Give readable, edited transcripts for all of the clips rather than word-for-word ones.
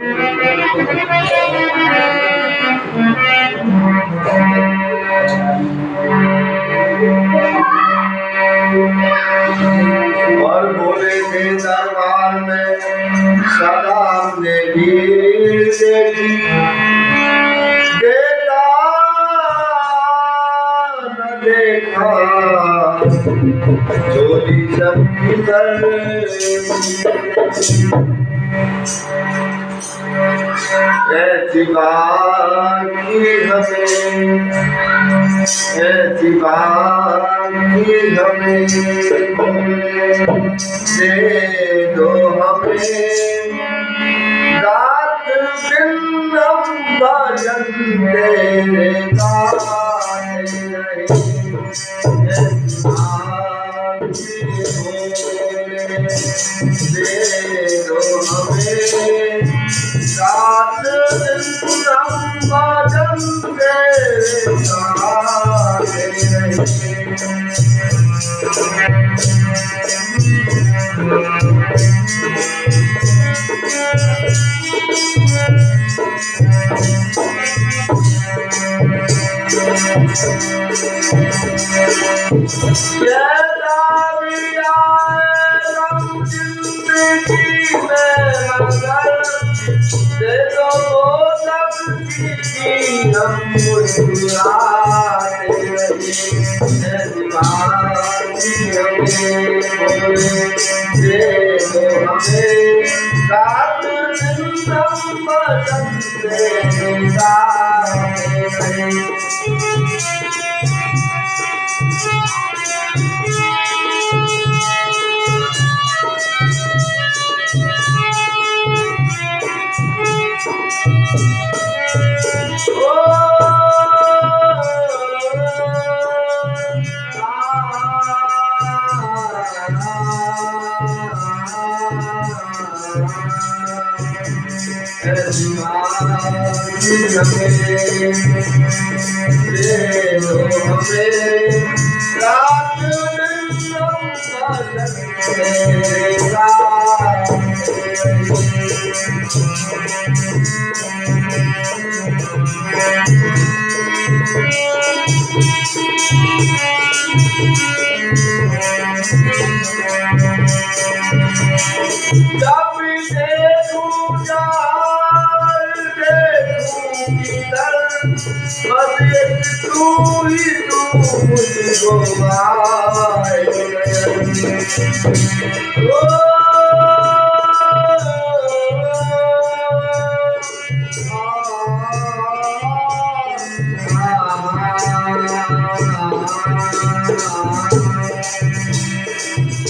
और भोले के दरबार में सदा हमने भीड़ देखी, देखा न देखा चोरी सब किधर। ऐसी बात की हमें, ऐसी बात की हमें दे दो हमें, रात दिन हम भजन तेरे गाते रहे। ऐसी बात की हमें दे दो हमें, रात दिन हम भजन तेरे गाते रहे। कहता भी आए हम जिंदगी में मगर, दे दो वो सबकी हम मुस्कुराते रहे। ऐसी बात की हमें बोले दे दो हमें, रात दिन हम भजन तेरे गाते रहे। ऐसी बात की हमें दे दो हमें, रात दिन हम भजन तेरे गाते जब देखूं जाल देखूं किधर, बस एक तू ही तू मुझको भाए।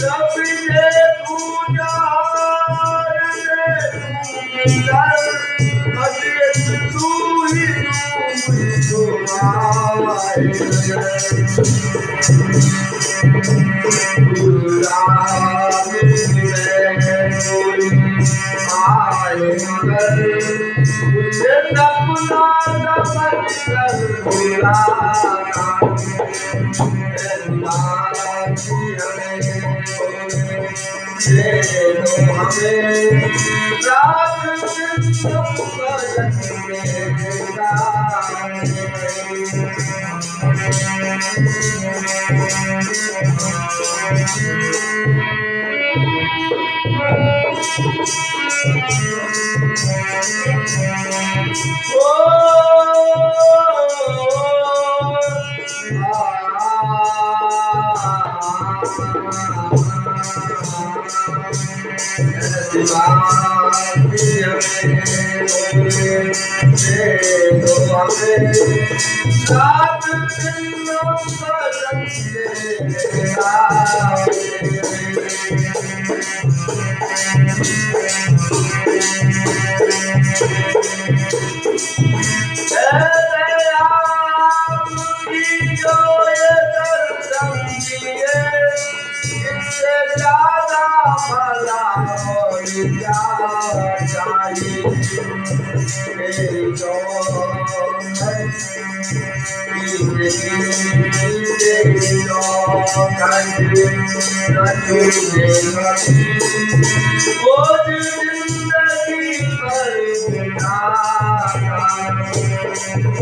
जब देखूं जाल देखूं किधर, बस एक तू ही तू मुझको भाए। आए मगर मुझे सपना समझ कर बुलाना। दे दो हमें, रात दिन हम भजन तेरे गाते ऐसी बात की हमें दे दो हमें, रात दिन हम भजन तेरे गाते आपकी जो ये दर्शन दिए, इससे ज्यादा भला और क्या चाहिए। तेरी चौखट तेरी चौखट न छूटे कभी, वो जिंदगी भर Thank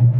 you.